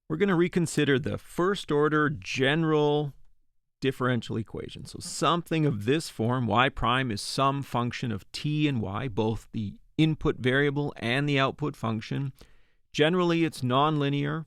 We're going to reconsider the first order general differential equation. So something of this form, y prime is some function of t and y, both the input variable and the output function. Generally, it's nonlinear,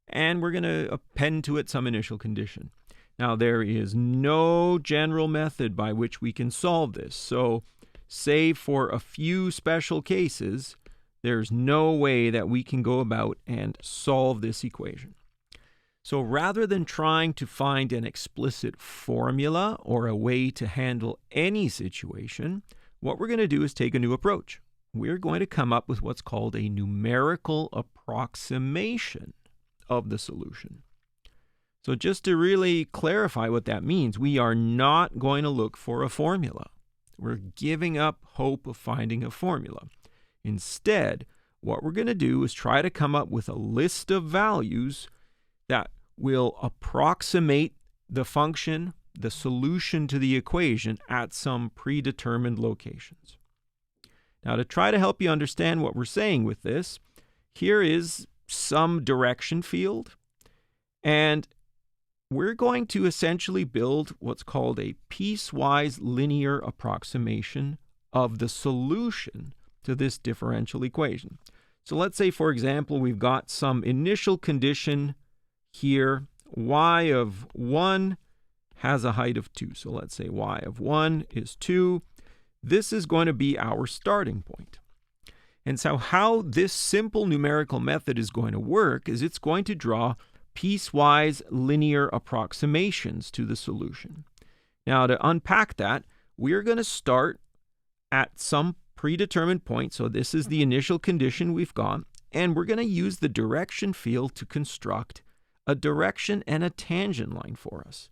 and we're going to append to it some initial condition. Now, there is no general method by which we can solve this. So, save for a few special cases, there's no way that we can go about and solve this equation. So rather than trying to find an explicit formula or a way to handle any situation, what we're going to do is take a new approach. We're going to come up with what's called a numerical approximation of the solution. So just to really clarify what that means, we are not going to look for a formula. We're giving up hope of finding a formula. Instead, what we're going to do is try to come up with a list of values that will approximate the function, the solution to the equation at some predetermined locations. Now, to try to help you understand what we're saying with this, here is some direction field, and we're going to essentially build what's called a piecewise linear approximation of the solution to this differential equation. So let's say, for example, we've got some initial condition here. Y of 1 has a height of 2. So let's say y of 1 is 2. This is going to be our starting point. And so how this simple numerical method is going to work is it's going to draw piecewise linear approximations to the solution. Now, to unpack that, we're going to start at some predetermined point. So this is the initial condition we've got, and we're going to use the direction field to construct a direction and a tangent line for us.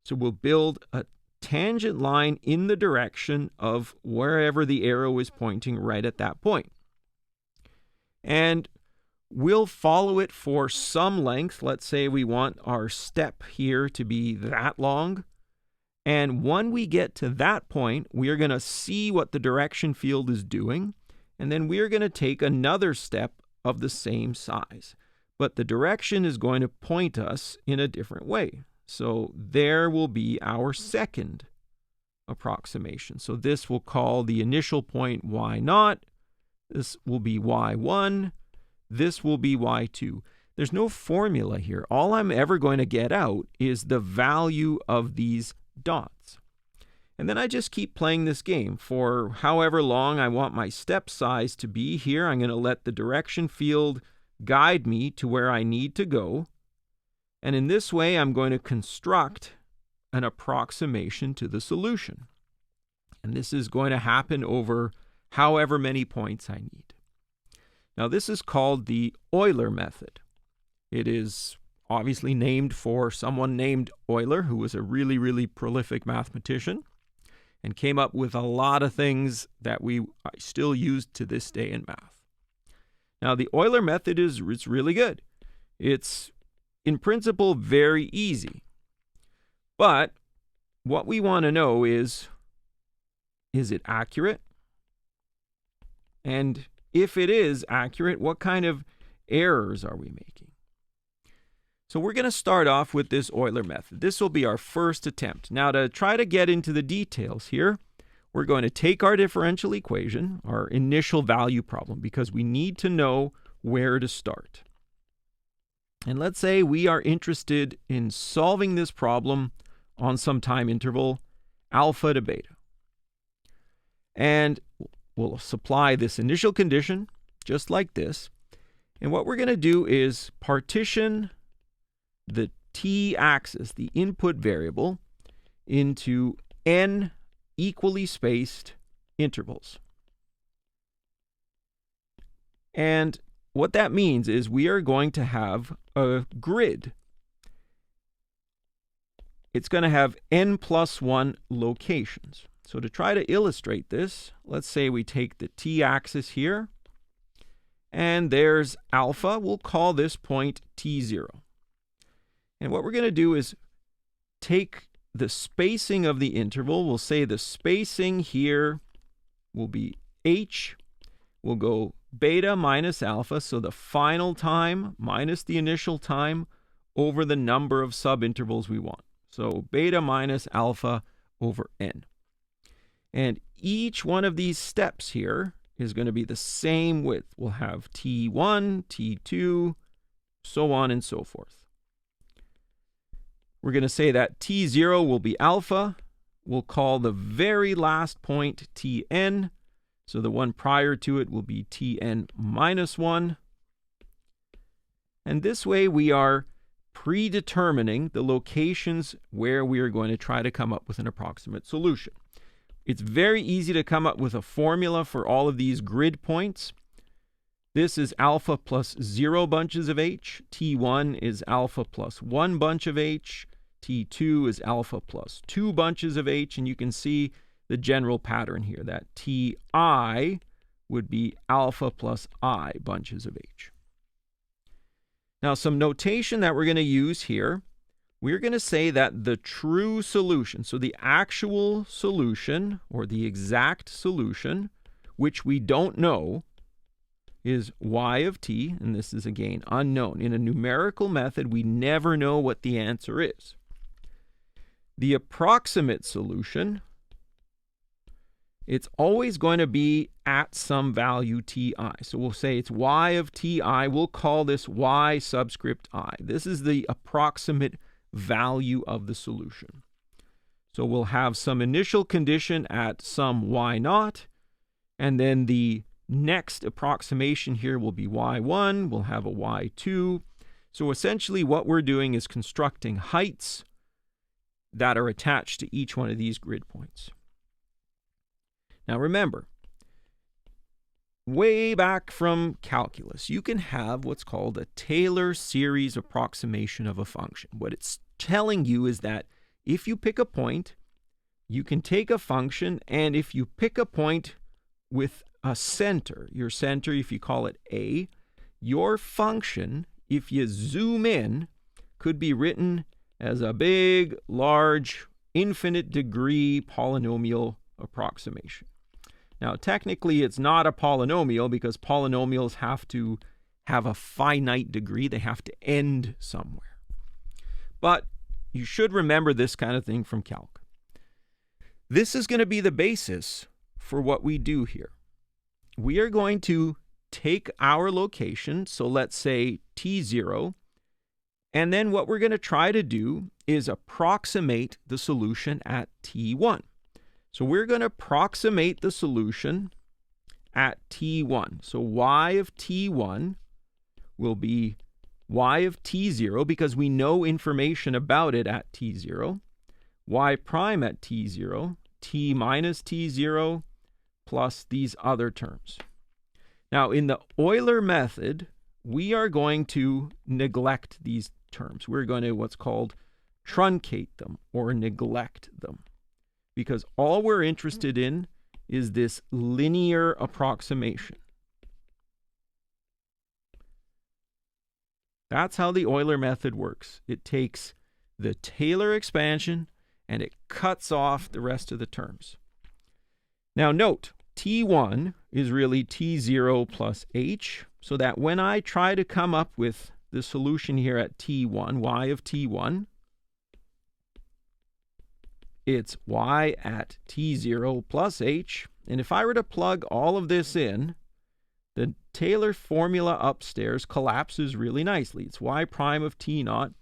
So we'll build a tangent line in the direction of wherever the arrow is pointing right at that point. And we'll follow it for some length. Let's say we want our step here to be that long. And when we get to that point, we are going to see what the direction field is doing. And then we are going to take another step of the same size. But the direction is going to point us in a different way. So there will be our second approximation. So this we'll call the initial point y0. This will be y1. This will be y2. There's no formula here. All I'm ever going to get out is the value of these dots. And then I just keep playing this game for however long I want my step size to be here. I'm going to let the direction field guide me to where I need to go. And in this way, I'm going to construct an approximation to the solution. And this is going to happen over however many points I need. Now, this is called the Euler method. It is obviously named for someone named Euler, who was a really, really prolific mathematician and came up with a lot of things that I still use to this day in math. Now, the Euler method it's really good. It's, in principle, very easy. But what we want to know is it accurate? And if it is accurate, what kind of errors are we making? So we're going to start off with this Euler method. This will be our first attempt. Now, to try to get into the details here, we're going to take our differential equation, our initial value problem, because we need to know where to start. And let's say we are interested in solving this problem on some time interval, alpha to beta. And we'll supply this initial condition, just like this. And what we're going to do is partition the t-axis, the input variable, into n equally spaced intervals. And what that means is we are going to have a grid. It's going to have n plus 1 locations. So to try to illustrate this, let's say we take the t-axis here, and there's alpha. We'll call this point t0. And what we're going to do is take the spacing of the interval. We'll say the spacing here will be h. We'll go beta minus alpha, so the final time minus the initial time over the number of subintervals we want. So beta minus alpha over n. And each one of these steps here is going to be the same width. We'll have T1, T2, so on and so forth. We're going to say that T0 will be alpha. We'll call the very last point Tn. So the one prior to it will be Tn minus 1. And this way we are predetermining the locations where we are going to try to come up with an approximate solution. It's very easy to come up with a formula for all of these grid points. This is alpha plus 0 bunches of H. T1 is alpha plus 1 bunch of H. T2 is alpha plus 2 bunches of H. And you can see the general pattern here, that Ti would be alpha plus I bunches of H. Now, some notation that we're going to use here, we're going to say that the true solution, so the actual solution or the exact solution, which we don't know, is y of t, and this is again unknown. In a numerical method, we never know what the answer is. The approximate solution, it's always going to be at some value ti. So we'll say it's y of ti. We'll call this y subscript I. This is the approximate value of the solution. So we'll have some initial condition at some y naught, and then the next approximation here will be y1. We'll have a y2. So essentially what we're doing is constructing heights that are attached to each one of these grid points. Now remember, way back from calculus, you can have what's called a Taylor series approximation of a function. What it's telling you is that if you pick a point, you can take a function, and if you pick a point with a center, your center, if you call it A, your function, if you zoom in, could be written as a big, large, infinite degree polynomial approximation. Now, technically, it's not a polynomial because polynomials have to have a finite degree. They have to end somewhere. But you should remember this kind of thing from calc. This is going to be the basis for what we do here. We are going to take our location, so let's say T0, and then what we're going to try to do is approximate the solution at T1. So we're going to approximate the solution at T1. So y of T1 will be y of T0 because we know information about it at T0. Y prime at T0, T minus T0 plus these other terms. Now in the Euler method, we are going to neglect these terms. We're going to what's called truncate them or neglect them, because all we're interested in is this linear approximation. That's how the Euler method works. It takes the Taylor expansion and it cuts off the rest of the terms. Now note, T1 is really T0 plus H, so that when I try to come up with the solution here at T1, y of T1, it's y at T0 plus H. And if I were to plug all of this in, the Taylor formula upstairs collapses really nicely. It's y prime of T naught.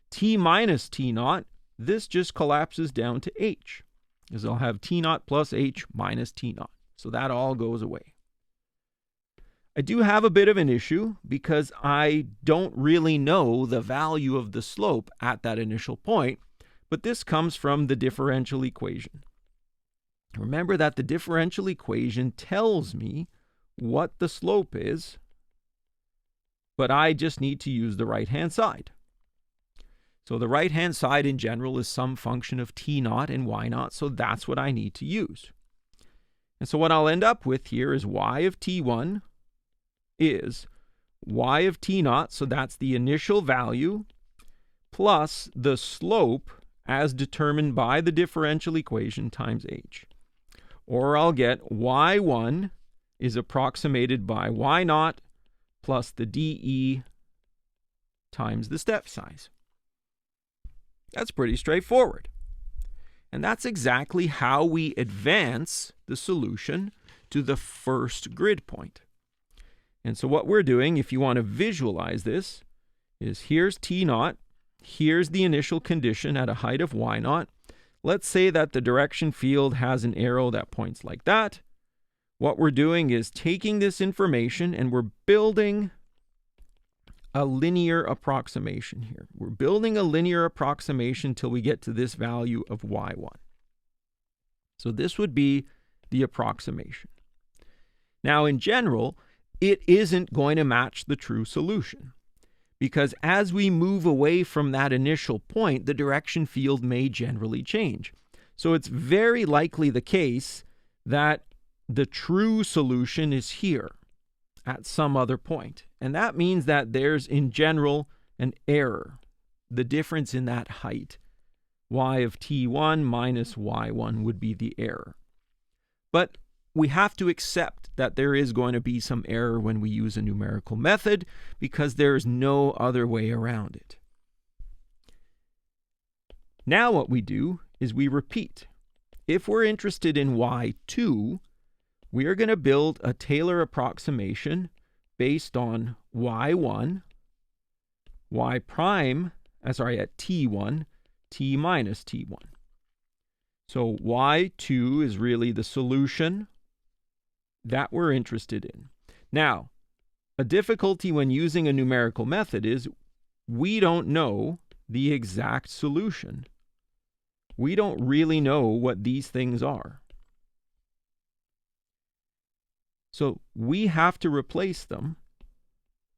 T minus T naught, this just collapses down to H, because I'll have T naught plus H minus T naught. So that all goes away. I do have a bit of an issue because I don't really know the value of the slope at that initial point, but this comes from the differential equation. Remember that the differential equation tells me what the slope is, but I just need to use the right-hand side. So the right-hand side in general is some function of t naught and y naught, so that's what I need to use. And so what I'll end up with here is y of T1 is y of T naught, so that's the initial value, plus the slope as determined by the differential equation times h. Or I'll get y1 is approximated by y naught plus the dE times the step size. That's pretty straightforward. And that's exactly how we advance the solution to the first grid point. And so what we're doing, if you want to visualize this, is here's T naught, here's the initial condition at a height of y naught. Let's say that the direction field has an arrow that points like that. What we're doing is taking this information and we're building a linear approximation here. We're building a linear approximation till we get to this value of y1. So this would be the approximation. Now, in general, it isn't going to match the true solution, because as we move away from that initial point, the direction field may generally change. So it's very likely the case that the true solution is here at some other point. And that means that there's, in general, an error, the difference in that height. Y of t1 minus y1 would be the error. But we have to accept that there is going to be some error when we use a numerical method, because there is no other way around it. Now what we do is we repeat. If we're interested in y2, we are going to build a Taylor approximation based on y1, y prime, at t1, t minus t1. So y2 is really the solution that we're interested in. Now, a difficulty when using a numerical method is we don't know the exact solution. We don't really know what these things are. So we have to replace them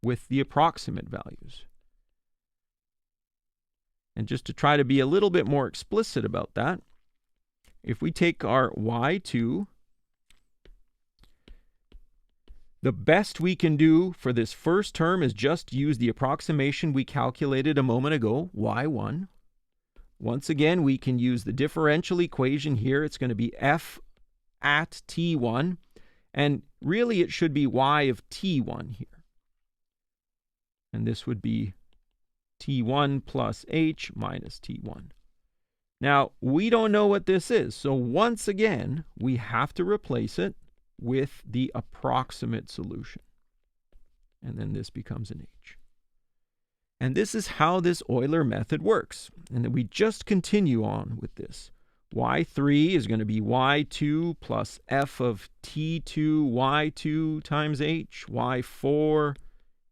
with the approximate values. And just to try to be a little bit more explicit about that, if we take our y2, the best we can do for this first term is just use the approximation we calculated a moment ago, y1. Once again, we can use the differential equation here. It's going to be f at t1. And really, it should be y of t1 here. And this would be t1 plus h minus t1. Now, we don't know what this is. So once again, we have to replace it with the approximate solution. And then this becomes an h. And this is how this Euler method works. And then we just continue on with this. y3 is going to be y2 plus f of t2 y2 times h, y4,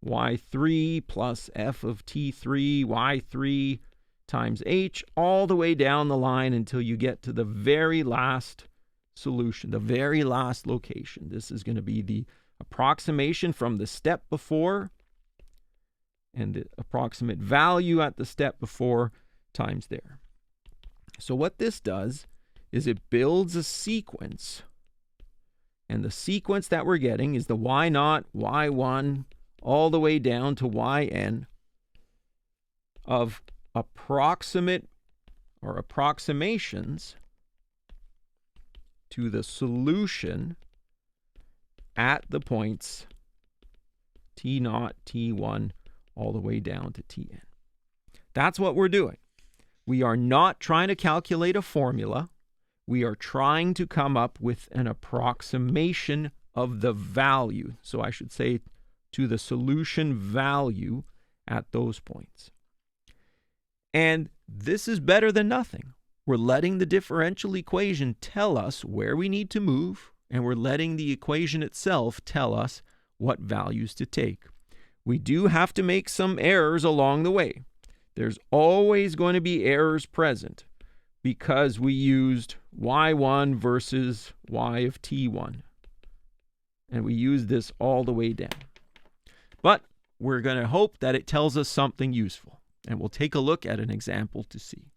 y3 plus f of t3 y3 times h, all the way down the line until you get to the very last solution, the very last location. This is going to be the approximation from the step before and the approximate value at the step before times there. So what this does is it builds a sequence, and the sequence that we're getting is the y naught, y1, all the way down to yn of approximate or approximations to the solution at the points t naught, t1, all the way down to tn. That's what we're doing. We are not trying to calculate a formula. We are trying to come up with an approximation of the value. So I should say to the solution value at those points. And this is better than nothing. We're letting the differential equation tell us where we need to move, and we're letting the equation itself tell us what values to take. We do have to make some errors along the way. There's always going to be errors present because we used y1 versus y of t1. And we use this all the way down. But we're going to hope that it tells us something useful. And we'll take a look at an example to see.